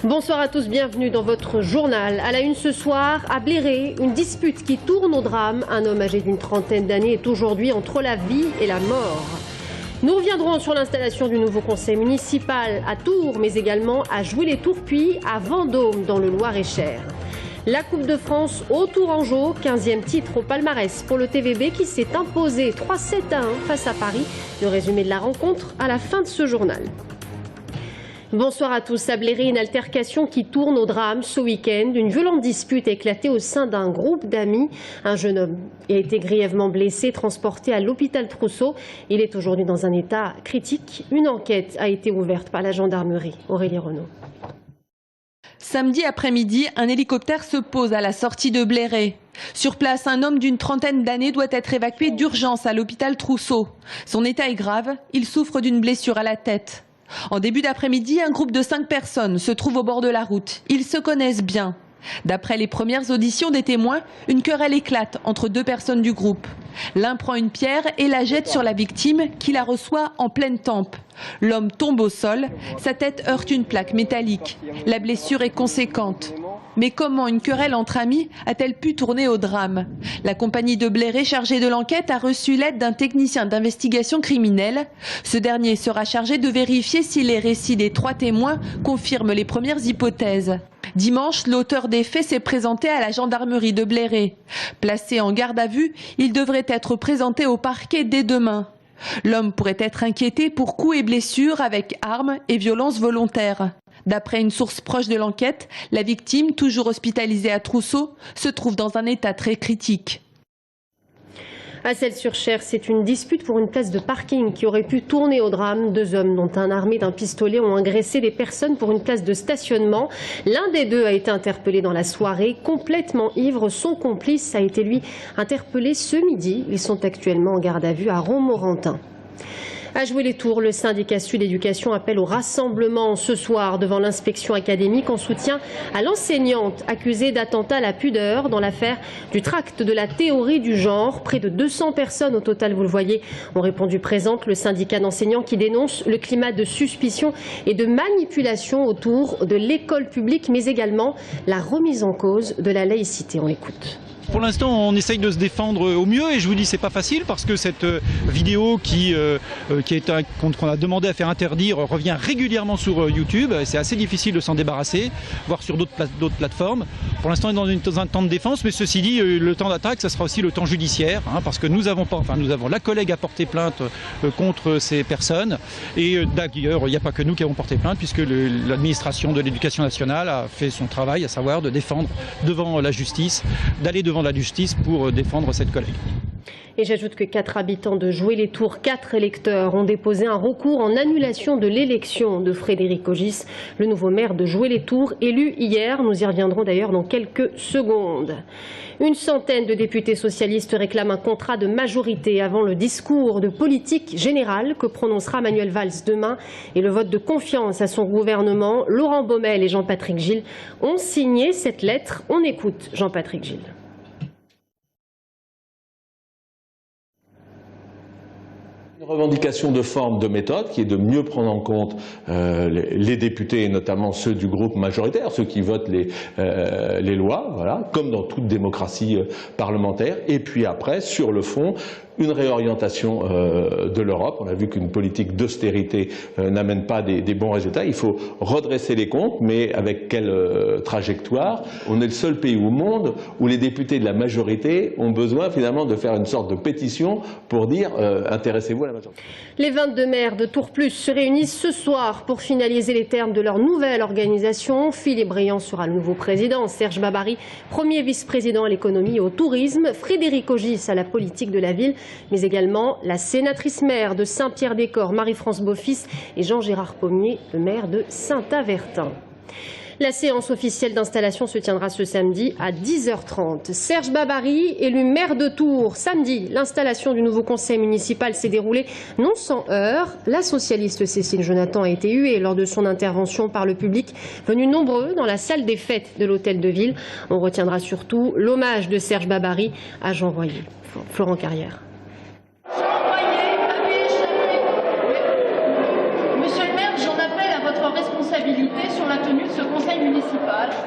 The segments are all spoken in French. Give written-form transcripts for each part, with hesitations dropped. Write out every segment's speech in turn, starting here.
Bonsoir à tous, bienvenue dans votre journal. À la une ce soir, à Bléré, une dispute qui tourne au drame. Un homme âgé d'une trentaine d'années est aujourd'hui entre la vie et la mort. Nous reviendrons sur l'installation du nouveau conseil municipal à Tours, mais également à Joué-les-Tours, puis à Vendôme, dans le Loir-et-Cher. La Coupe de France au Tourangeau, 15e titre au palmarès pour le TVB qui s'est imposé 3-7-1 face à Paris. Le résumé de la rencontre à la fin de ce journal. Bonsoir à tous. À Bléré, une altercation qui tourne au drame ce week-end. Une violente dispute a éclaté au sein d'un groupe d'amis. Un jeune homme a été grièvement blessé, transporté à l'hôpital Trousseau. Il est aujourd'hui dans un état critique. Une enquête a été ouverte par la gendarmerie. Aurélie Renaud. Samedi après-midi, un hélicoptère se pose à la sortie de Bléré. Sur place, un homme d'une trentaine d'années doit être évacué d'urgence à l'hôpital Trousseau. Son état est grave, il souffre d'une blessure à la tête. En début d'après-midi, un groupe de 5 personnes se trouve au bord de la route. Ils se connaissent bien. D'après les premières auditions des témoins, une querelle éclate entre 2 personnes du groupe. L'un prend une pierre et la jette sur la victime qui la reçoit en pleine tempe. L'homme tombe au sol, sa tête heurte une plaque métallique. La blessure est conséquente. Mais comment une querelle entre amis a-t-elle pu tourner au drame? La compagnie de Bléré chargée de l'enquête a reçu l'aide d'un technicien d'investigation criminelle. Ce dernier sera chargé de vérifier si les récits des 3 témoins confirment les premières hypothèses. Dimanche, l'auteur des faits s'est présenté à la gendarmerie de Bléré. Placé en garde à vue, il devrait être présenté au parquet dès demain. L'homme pourrait être inquiété pour coups et blessures avec armes et violences volontaires. D'après une source proche de l'enquête, la victime, toujours hospitalisée à Trousseau, se trouve dans un état très critique. À Celles-sur-Cher, c'est une dispute pour une place de parking qui aurait pu tourner au drame. 2 hommes, dont un armé d'un pistolet, ont agressé des personnes pour une place de stationnement. L'un des 2 a été interpellé dans la soirée, complètement ivre. Son complice a été, lui, interpellé ce midi. Ils sont actuellement en garde à vue à Romorantin. À Joué-les-Tours, le syndicat Sud Éducation appelle au rassemblement ce soir devant l'inspection académique en soutien à l'enseignante accusée d'attentat à la pudeur dans l'affaire du tract de la théorie du genre. Près de 200 personnes au total, vous le voyez, ont répondu présentes. Le syndicat d'enseignants qui dénonce le climat de suspicion et de manipulation autour de l'école publique, mais également la remise en cause de la laïcité. On l'écoute. Pour l'instant, on essaye de se défendre au mieux et je vous dis c'est pas facile parce que cette vidéo qu'on a demandé à faire interdire revient régulièrement sur YouTube. C'est assez difficile de s'en débarrasser, voire sur d'autres plateformes. Pour l'instant, on est dans un temps de défense, mais ceci dit, le temps d'attaque, ça sera aussi le temps judiciaire, parce que la collègue a porté plainte contre ces personnes. Et d'ailleurs, il n'y a pas que nous qui avons porté plainte, puisque l'administration de l'éducation nationale a fait son travail, à savoir de défendre devant la justice, d'aller devant la justice pour défendre cette collègue. Et j'ajoute que 4 habitants de Joué-les-Tours, 4 électeurs, ont déposé un recours en annulation de l'élection de Frédéric Ogis, le nouveau maire de Joué-les-Tours, élu hier. Nous y reviendrons d'ailleurs dans quelques secondes. Une centaine de députés socialistes réclament un contrat de majorité avant le discours de politique générale que prononcera Manuel Valls demain et le vote de confiance à son gouvernement. Laurent Baumel et Jean-Patrick Gille ont signé cette lettre. On écoute Jean-Patrick Gille. Une revendication de forme, de méthode, qui est de mieux prendre en compte les députés, et notamment ceux du groupe majoritaire, ceux qui votent les lois, voilà, comme dans toute démocratie parlementaire. Et puis après, sur le fond, une réorientation de l'Europe. On a vu qu'une politique d'austérité n'amène pas des bons résultats. Il faut redresser les comptes, mais avec quelle trajectoire? On est le seul pays au monde où les députés de la majorité ont besoin finalement de faire une sorte de pétition pour dire intéressez-vous à la majorité. Les 22 maires de Tours Plus se réunissent ce soir pour finaliser les termes de leur nouvelle organisation. Philippe Briand sera le nouveau président, Serge Babary, premier vice-président à l'économie et au tourisme, Frédéric Ogis à la politique de la ville, mais également la sénatrice maire de Saint-Pierre-des-Corps, Marie-France Beaufils, et Jean-Gérard Pommier, le maire de Saint-Avertin. La séance officielle d'installation se tiendra ce samedi à 10h30. Serge Babary, élu maire de Tours. Samedi, l'installation du nouveau conseil municipal s'est déroulée non sans heurts. La socialiste Cécile Jonathan a été huée lors de son intervention par le public, venu nombreux dans la salle des fêtes de l'hôtel de ville. On retiendra surtout l'hommage de Serge Babary à Jean Voyer. Florent Carrière. Monsieur le maire, j'en appelle à votre responsabilité sur la tenue de ce conseil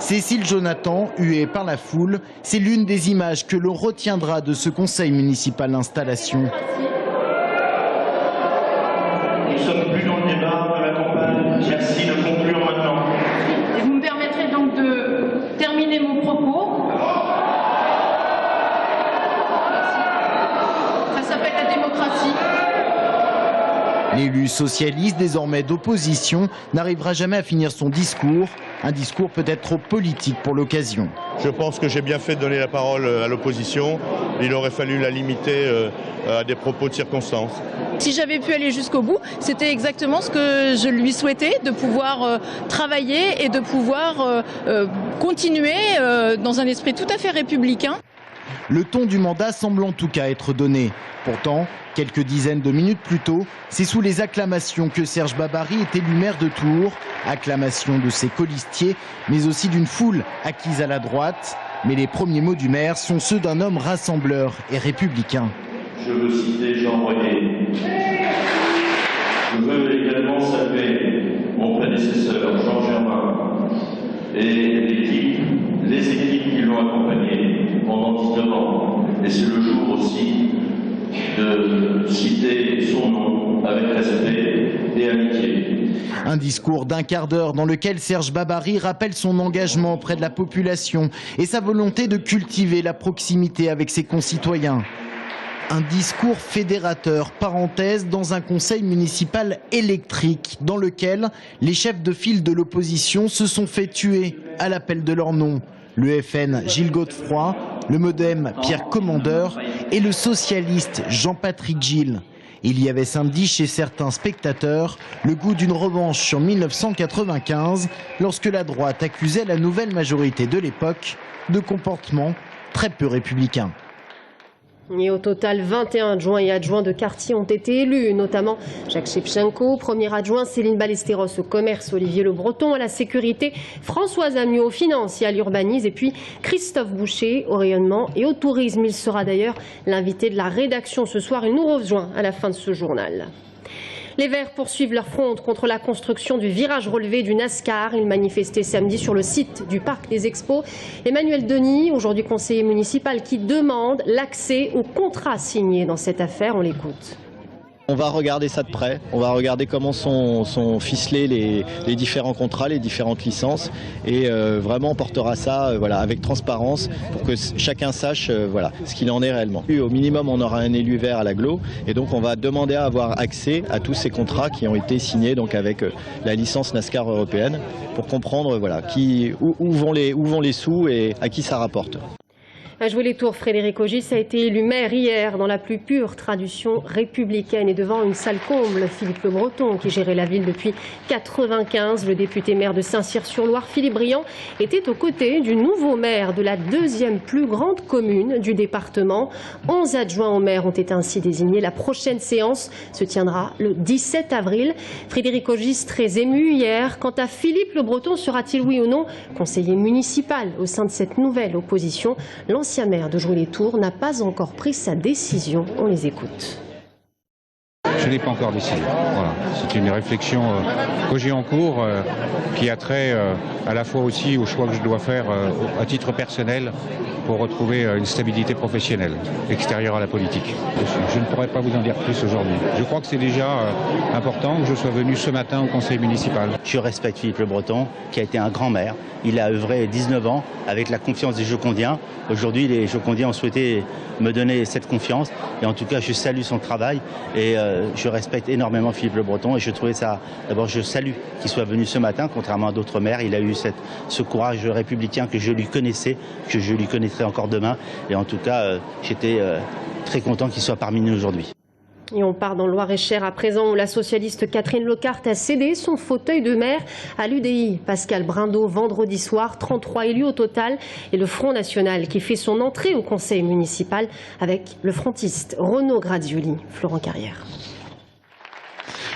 Cécile Jonathan, huée par la foule, c'est l'une des images que l'on retiendra de ce conseil municipal d'installation. Nous ne sommes plus dans le débat de la campagne. Merci de conclure maintenant. Et vous me permettrez donc de terminer mon propos. Ça s'appelle la démocratie. L'élu socialiste, désormais d'opposition, n'arrivera jamais à finir son discours. Un discours peut-être trop politique pour l'occasion. Je pense que j'ai bien fait de donner la parole à l'opposition. Il aurait fallu la limiter à des propos de circonstance. Si j'avais pu aller jusqu'au bout, c'était exactement ce que je lui souhaitais, de pouvoir travailler et de pouvoir continuer dans un esprit tout à fait républicain. Le ton du mandat semble en tout cas être donné. Pourtant, quelques dizaines de minutes plus tôt, c'est sous les acclamations que Serge Babary est élu maire de Tours. Acclamations de ses colistiers, mais aussi d'une foule acquise à la droite. Mais les premiers mots du maire sont ceux d'un homme rassembleur et républicain. Je veux citer Jean René. Je veux également saluer mon prédécesseur Jean Germain et les équipes qui l'ont accompagné pendant 19 ans. Et c'est le jour aussi de citer son nom avec respect et amitié. Un discours d'un quart d'heure dans lequel Serge Babary rappelle son engagement auprès de la population et sa volonté de cultiver la proximité avec ses concitoyens. Un discours fédérateur, parenthèse, dans un conseil municipal électrique dans lequel les chefs de file de l'opposition se sont fait tuer à l'appel de leur nom. Le FN Gilles Godefroy, le Modem Pierre Commandeur et le socialiste Jean-Patrick Gilles. Il y avait samedi chez certains spectateurs le goût d'une revanche sur 1995 lorsque la droite accusait la nouvelle majorité de l'époque de comportements très peu républicains. Et au total, 21 adjoints et adjoints de quartier ont été élus, notamment Jacques Shevchenko, premier adjoint, Céline Ballesteros au commerce, Olivier Le Breton à la sécurité, Françoise Amiot aux finances et à l'urbanisme, et puis Christophe Boucher au rayonnement et au tourisme. Il sera d'ailleurs l'invité de la rédaction ce soir. Il nous rejoint à la fin de ce journal. Les Verts poursuivent leur fronde contre la construction du virage relevé du NASCAR. Ils manifestaient samedi sur le site du Parc des Expos. Emmanuel Denis, aujourd'hui conseiller municipal, qui demande l'accès au contrat signé dans cette affaire. On l'écoute. On va regarder ça de près, on va regarder comment sont ficelés les différents contrats, les différentes licences et vraiment on portera ça voilà, avec transparence pour que chacun sache voilà, ce qu'il en est réellement. Au minimum on aura un élu vert à l'agglo et donc on va demander à avoir accès à tous ces contrats qui ont été signés donc avec la licence NASCAR européenne pour comprendre voilà, où vont les sous et à qui ça rapporte. À jouer les tours, Frédéric Ogis a été élu maire hier dans la plus pure tradition républicaine et devant une salle comble. Philippe Le Breton, qui gérait la ville depuis 1995, le député maire de Saint-Cyr-sur-Loire, Philippe Briand, était aux côtés du nouveau maire de la deuxième plus grande commune du département. 11 adjoints au maire ont été ainsi désignés. La prochaine séance se tiendra le 17 avril. Frédéric Ogis très ému hier. Quant à Philippe Le Breton, sera-t-il oui ou non conseiller municipal au sein de cette nouvelle opposition? L'ancien maire de Jouy-les-Tours n'a pas encore pris sa décision. On les écoute. Je n'ai pas encore décidé. Voilà. C'est une réflexion que j'ai en cours qui a trait à la fois aussi au choix que je dois faire à titre personnel pour retrouver une stabilité professionnelle extérieure à la politique. Je ne pourrais pas vous en dire plus aujourd'hui. Je crois que c'est déjà important que je sois venu ce matin au conseil municipal. Je respecte Philippe Le Breton, qui a été un grand maire. Il a œuvré 19 ans avec la confiance des Jocondiens. Aujourd'hui, les Jocondiens ont souhaité me donner cette confiance. Et en tout cas, je salue son travail et je respecte énormément Philippe Le Breton. Et je trouvais ça, d'abord, je salue qu'il soit venu ce matin, contrairement à d'autres maires. Il a eu ce courage républicain que je lui connaissais, que je lui connaîtrai encore demain. Et en tout cas, j'étais très content qu'il soit parmi nous aujourd'hui. Et on part dans le Loir-et-Cher à présent où la socialiste Catherine Locarte a cédé son fauteuil de maire à l'UDI. Pascal Brindot vendredi soir, 33 élus au total et le Front National qui fait son entrée au conseil municipal avec le frontiste Renaud Grazioli. Florent Carrière.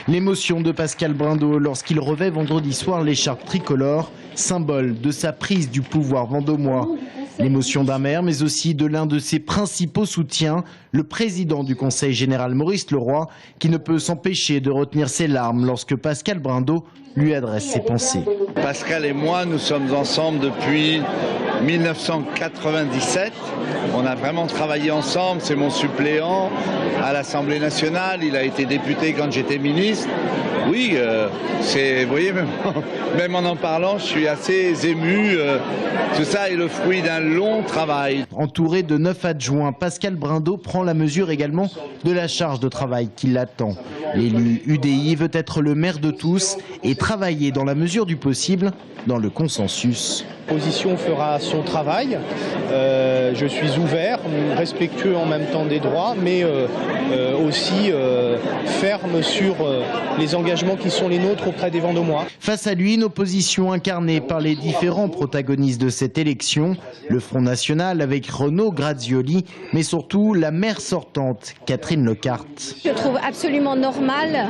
L'émotion de Pascal Brindot lorsqu'il revêt vendredi soir l'écharpe tricolore, symbole de sa prise du pouvoir vendômois. L'émotion d'un maire, mais aussi de l'un de ses principaux soutiens, le président du Conseil général Maurice Leroy, qui ne peut s'empêcher de retenir ses larmes lorsque Pascal Brindot lui adresse ses pensées. Pascal et moi, nous sommes ensemble depuis 1997. On a vraiment travaillé ensemble. C'est mon suppléant à l'Assemblée nationale. Il a été député quand j'étais ministre. Oui, vous voyez, même en parlant, je suis assez ému. Tout ça est le fruit d'un long travail. Entouré de 9 adjoints, Pascal Brindot prend la mesure également de la charge de travail qui l'attend. L'élu UDI veut être le maire de tous et travailler dans la mesure du possible dans le consensus. L'opposition fera son travail. Je suis ouvert, respectueux en même temps des droits, mais aussi ferme sur les engagements qui sont les nôtres auprès des Vendomois. Face à lui, une opposition incarnée par les différents protagonistes de cette élection. Le Front National avec Renaud Grazioli, mais surtout la maire sortante, Catherine Lecarte. Je trouve absolument normal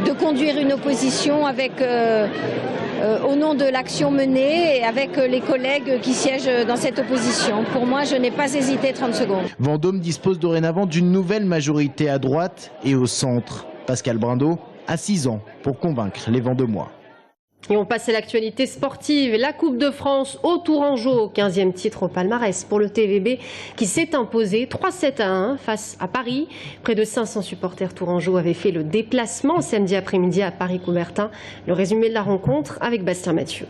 de conduire une opposition avec, au nom de l'action menée et avec les collègues qui siègent dans cette opposition. Pour moi, je n'ai pas hésité 30 secondes. Vendôme dispose dorénavant d'une nouvelle majorité à droite et au centre. Pascal Brindot a 6 ans pour convaincre les Vendômois. Et on passe à l'actualité sportive. La Coupe de France au Tourangeau, 15e titre au palmarès pour le TVB qui s'est imposé 3-7-1 face à Paris. Près de 500 supporters tourangeaux avaient fait le déplacement samedi après-midi à Paris-Coubertin. Le résumé de la rencontre avec Bastien Mathieu.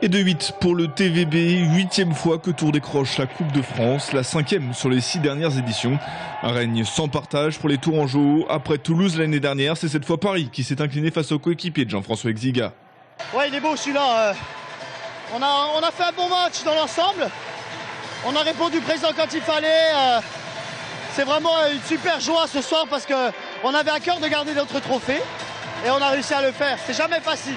Et de 8 pour le TVB, 8e fois que Tours décroche la Coupe de France, la 5e sur les 6 dernières éditions. Un règne sans partage pour les Tourangeaux. Après Toulouse l'année dernière, c'est cette fois Paris qui s'est incliné face au coéquipier de Jean-François Exiga. Ouais, il est beau celui-là. On a fait un bon match dans l'ensemble. On a répondu présent quand il fallait. C'est vraiment une super joie ce soir parce qu'on avait à cœur de garder notre trophée. Et on a réussi à le faire. C'est jamais facile.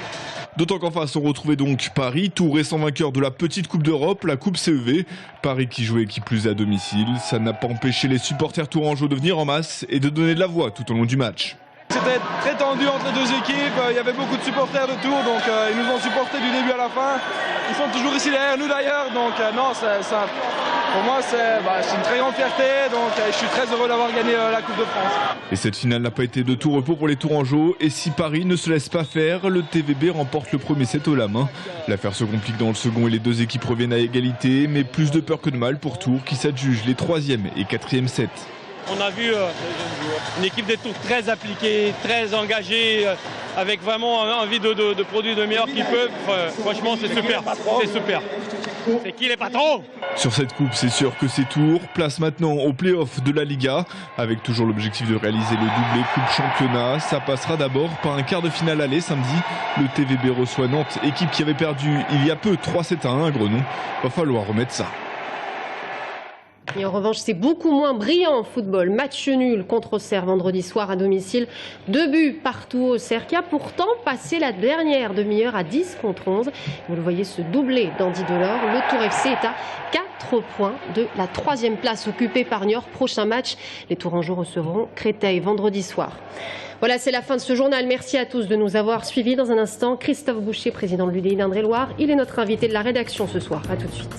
D'autant qu'en face, on retrouvait donc Paris, Tours récent vainqueur de la petite Coupe d'Europe, la Coupe CEV. Paris qui jouait qui plus est à domicile. Ça n'a pas empêché les supporters tourangeaux de venir en masse et de donner de la voix tout au long du match. C'était très tendu entre les deux équipes, il y avait beaucoup de supporters de Tours, donc ils nous ont supportés du début à la fin. Ils sont toujours ici derrière nous d'ailleurs, donc non, pour moi c'est une très grande fierté, donc je suis très heureux d'avoir gagné la Coupe de France. Et cette finale n'a pas été de tout repos pour les Tourangeaux, et si Paris ne se laisse pas faire, le TVB remporte le premier set haut la main. L'affaire se complique dans le second et les deux équipes reviennent à égalité, mais plus de peur que de mal pour Tours qui s'adjuge les 3e et 4e sets. On a vu une équipe des Tours très appliquée, très engagée, avec vraiment envie de produire le meilleur qu'ils peuvent. Franchement, c'est super. C'est super. C'est qui les patrons? Sur cette coupe, c'est sûr que c'est Tours. Place maintenant au play-off de la Liga, avec toujours l'objectif de réaliser le doublé Coupe Championnat. Ça passera d'abord par un quart de finale aller samedi. Le TVB reçoit Nantes, équipe qui avait perdu il y a peu 3-7-1 à Grenon. Va falloir remettre ça. Et en revanche, c'est beaucoup moins brillant en football. Match nul contre Auxerre vendredi soir à domicile. 2 buts partout. Auxerre qui a pourtant passé la dernière demi-heure à 10 contre 11. Vous le voyez se doubler d'Andy Delors. Le Tour FC est à 4 points de la 3e place occupée par Niort. Prochain match, les Tourangeaux recevront Créteil vendredi soir. Voilà, c'est la fin de ce journal. Merci à tous de nous avoir suivis. Dans un instant, Christophe Boucher, président de l'UDI d'Indre-et-Loire. Il est notre invité de la rédaction ce soir. A tout de suite.